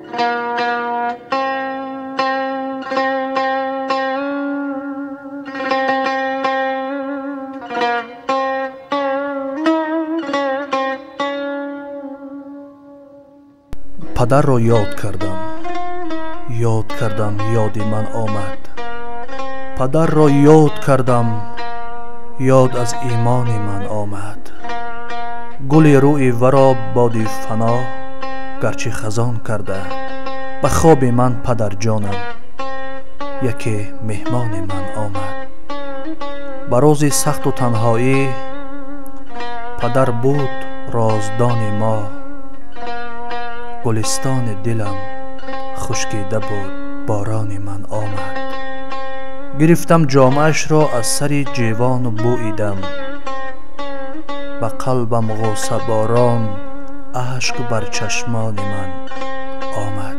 پدر را یاد کردم یادی من آمد. پدر را یاد کردم یاد از ایمان من آمد. گل روی ورا بادی فنا گرچه خزان کرده. به خواب من پدر جانم یکی مهمان من آمد. به روز سخت و تنهایی پدر بود رازدان ما. گلستان دلم خشکیده بود باران من آمد. گرفتم جامش را از سر جیوان و بوییدم. به قلبم غوصه باران اشک بر چشمان من آمد.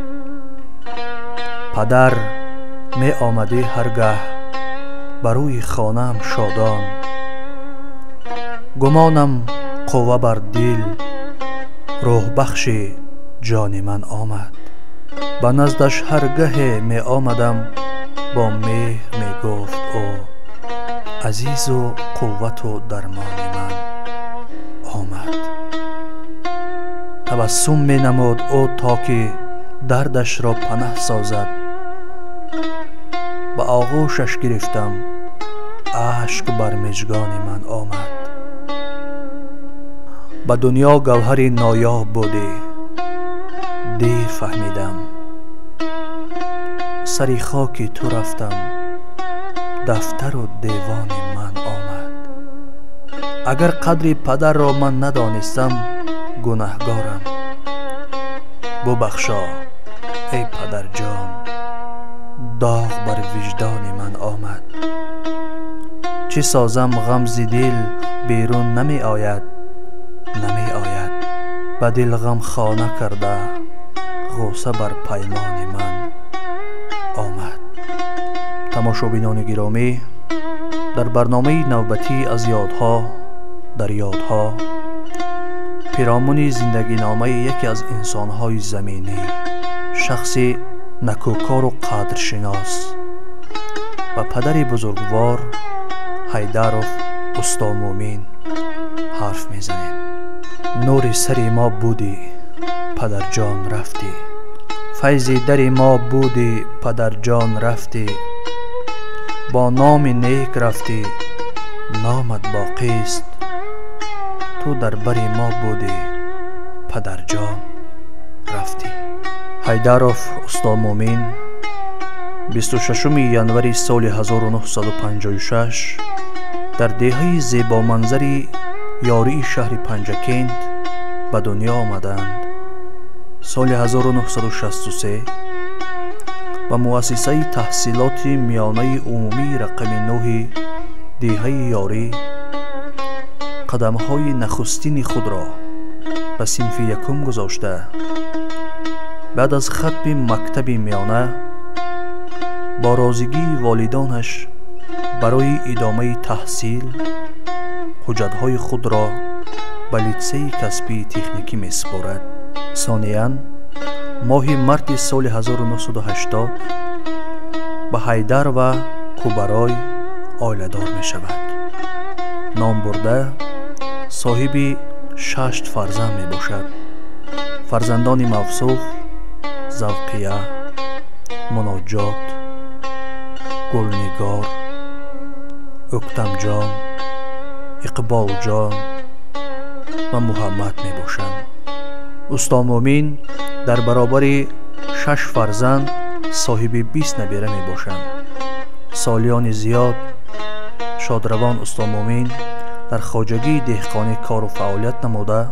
پدر می آمده هرگه بر روی خانه‌ام شادان. گمانم قوه بر دل روح بخش جان من آمد. به نزدش هرگه می آمدم با مهر می گفت او عزیز و قوت و درمان من آمد. تبسم می نمود او تا که دردش را پناه سازد. به آغوشش گرفتم اشک بر مژگان من آمد. به دنیا گوهر نایاب بودی دیر فهمیدم. سری خاک تو رفتم دفتر و دیوان من آمد. اگر قدر پدر را من ندانستم گناهگارم. ببخشا ای پدر جان داغ بر وجدان من آمد. چه سازم غم ز دل بیرون نمی آید. به دل غم خانه کرده غوصه بر پیمان من آمد. تماشابینان گرامی، در برنامه نوبتی از یادها در یادها پیرامون زندگی نامه یکی از انسانهای زمینی، شخصی نکوکار و قدرشناس و پدر بزرگوار حیدرов استا مومین حرف میزنیم. نور سر ما بودی پدر جان رفتی. فیض در ما بودی پدر جان رفتی. با نام نیک رفتی نامت باقی است. تو در بر ما بودی پدر جان رفتی. حیدرов استا مومین 26 ینوری سال 1956 در دهه زیبا منظری یاری شهر پنجکند به دنیا آمدند. سال 1963 به مؤسسه تحصیلات میانه عمومی رقم 9 دهه یاری قدم‌های نخستین خود را به صنف یکم گذاشته، بعد از ختم مکتب میانه با رازگی والدانش برای ادامه تحصیل حجت‌های خود را به لیسه کسبی تکنیکی می‌سپارد. ثانیاً ماه مارس سال 1980 به حیدر و کوبرای عائله‌دار می‌شود. نام برده صاحب 6 فرزند میباشد. فرزندان موصوف زوقیه، مناجات، گلنگار، اکتم جان، اقبال جان و محمد میباشند. استا مومین در برابر 6 فرزند صاحب 20 نبیره میباشند. سالیان زیاد شادروان استا مومین در خواجگی دهقانی کار و فعالیت نموده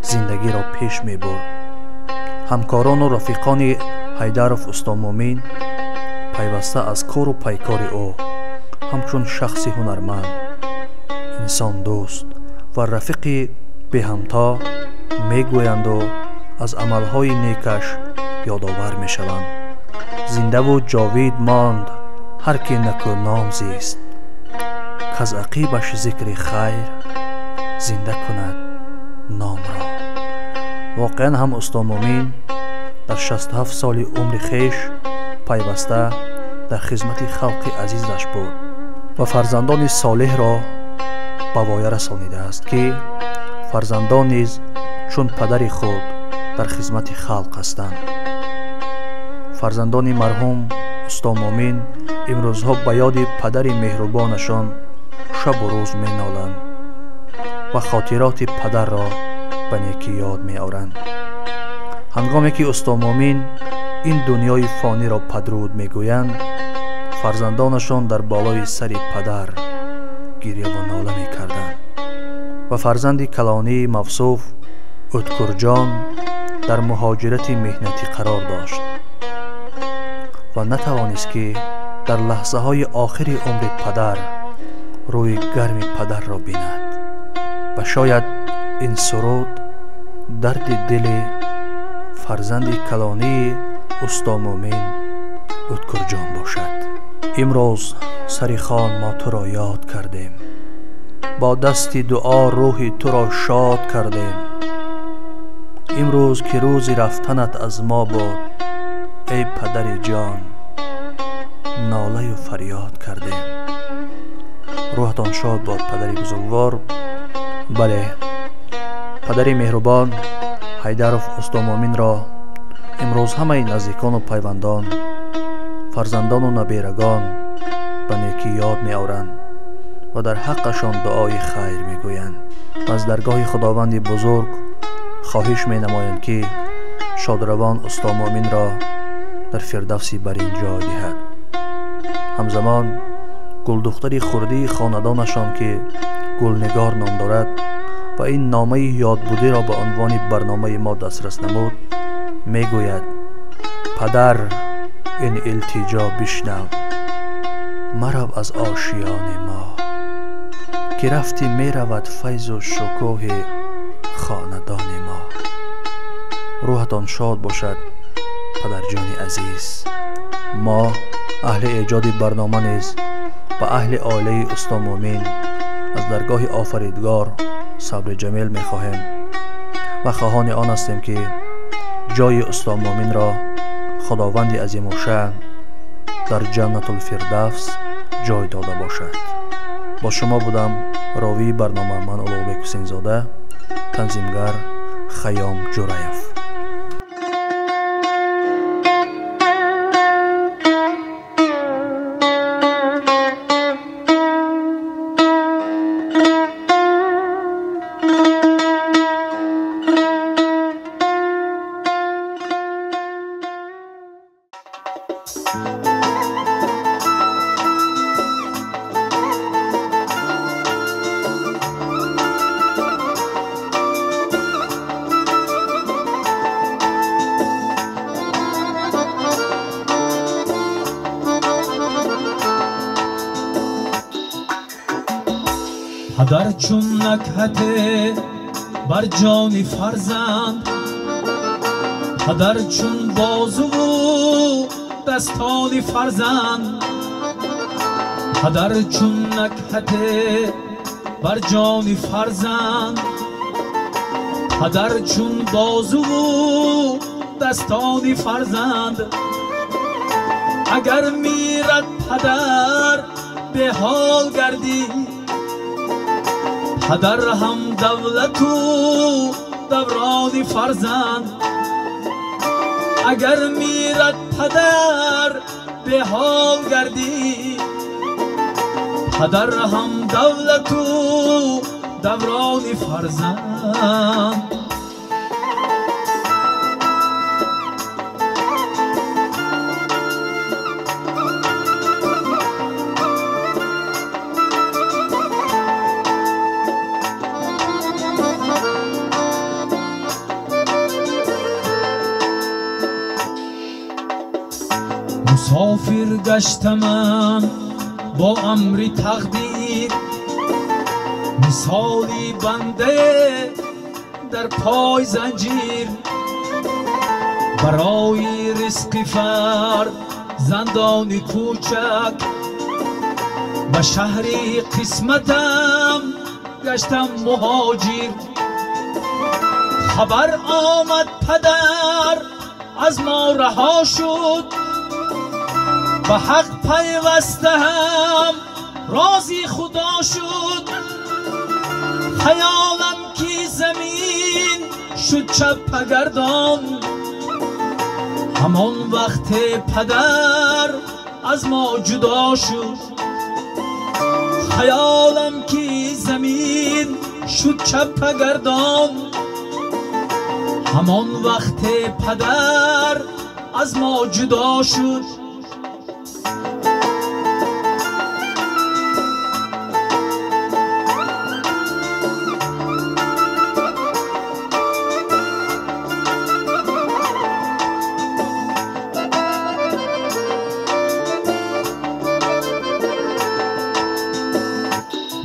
زندگی را پیش میبرد. همکاران و رفیقان حیدرов استا مومین پیوسته از کار و پیکار او همچون شخص هنرمند، انسان دوست و رفیق به همتا میگویند و از عملهای نیکش یادآور میشوند. زنده و جاوید ماند هر که نکو نام زیست، کز عقیبش ذکر خیر زنده کند نام را. واقعا هم استا مومین در 67 سال عمر خیش پیوسته در خدمت خلق عزیزش بود و فرزندان صالح را به وایه رسانیده است که فرزندان نیز چون پدر خود در خدمت خلق هستند. فرزندان مرحوم استا مومن امروزها به یاد پدر مهربانشان شب و روز می نالند و خاطرات پدر را به نیکی یاد می آورند. هنگامی که استا مومن این دنیای فانی را پدرود می گویند، فرزندانشان در بالای سر پدر گریه و ناله می کردند و فرزند کلانی موصوف اتکر جان در مهاجرت مهنتی قرار داشت و نتوانست که در لحظه های آخر عمر پدر روی گرم پدر را بیند و شاید این سرود درد دل فرزند کلانی استا مومن اتکر جان باشد. امروز سر خوان ما تو را یاد کردیم، با دست دعا روح تو را شاد کردیم. امروز که روز رفتنت از ما بود ای پدر جان، ناله و فریاد کردیم. روحتان شاد باد پدر بزرگوار. بله، پدر مهربان حیدرов استا مومن را امروز همه نزدیکان و پیوندان، فرزندان و نبیرگان به نیکی یاد می آورند و در حقشان دعای خیر می گویند و از درگاه خداوند بزرگ خواهش می نمایند که شادروان استا مومن را در فردوسی برین جای دهد. همزمان گلدختر خردی خاندانشان که گلنگار نام دارد و این نامه یاد بوده را به عنوان برنامه ما دسترس نمود، می گوید: پدر این التجا بشنو، مرو از آشیان ما، که رفتی می رود فیض و شکوه خاندان ما. روحتان شاد باشد پدر جان عزیز. ما اهل ایجاد برنامه نیز و اهل عائله استا مومن از درگاه آفریدگار صبر جمیل می خواهیم و خواهان آن هستیم که جای استا مومن را خداوند عظیم الشأن در جنت الفردوس جای داده باشد. با شما بودم راوی برنامه من اولوبک حسین زاده، تنظیمگر خیام جورایف. پدر چون نکهت بر جان فرزند، پدر چون بازو و دستان فرزند، پدر چون نکهت بر جان فرزند، پدر چون بازو و دستان فرزند. اگر میرد پدر به حال گردی، پدر هم دولت و دوران فرزند. اگر میرد پدر به حال گردی، پدر هم دولت و دوران فرزند. مسافر گشتم من با امر تقدیر، مثالی بنده در پای زنجیر. برای رزق فرد زندان کوچک، به شهر قسمتم گشتم مهاجر. خبر آمد پدر از ما رها شد، به حق پیوسته هم راضی خدا شد. خیالم که زمین شد چپ گردان، همان وقت پدر از ما جدا شد. خیالم که زمین شد چپ گردان، همان وقت پدر از ما جدا شد.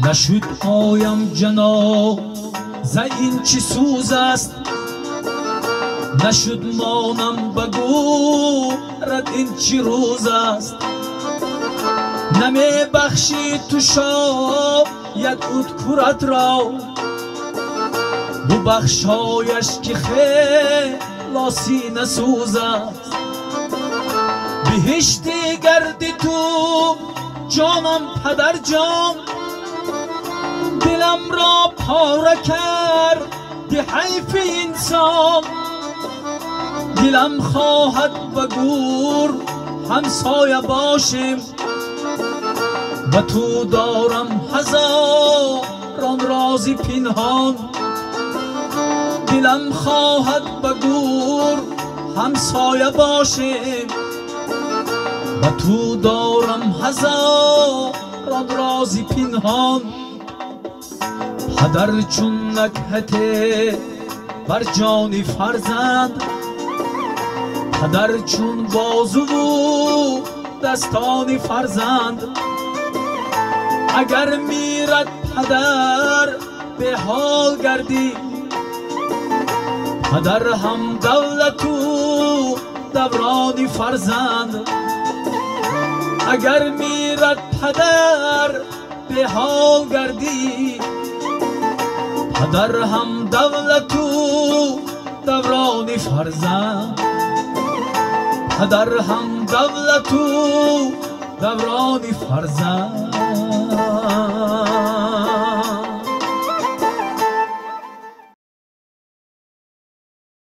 نشد آیم جنازه این چی سوز است، نشد مانم بگو رد این چی روز است. نمی بخشی تو شاید اود کرت را، ببخشایش که خلاصی نسوز است. بهشتی گردی تو جانم پدر جان، دلم را پاره کرد به حیف انسان. دلم خواهد به گور همسایه باشیم، و تو دارم هزاران رازی پنهان. دلم خواهد به گور همسایه باشیم، و تو دارم هزاران رازی پنهان. پدر چون نکهته بر جان فرزند، پدر چون بازو و دستان فرزند. اگر میرد پدر به حال گردی، پدر هم دولت و دوران فرزند. اگر میرد پدر به حال گردی، پدر هم دولت و دوران فرزند. پدر هم دولت و دوران فرزند.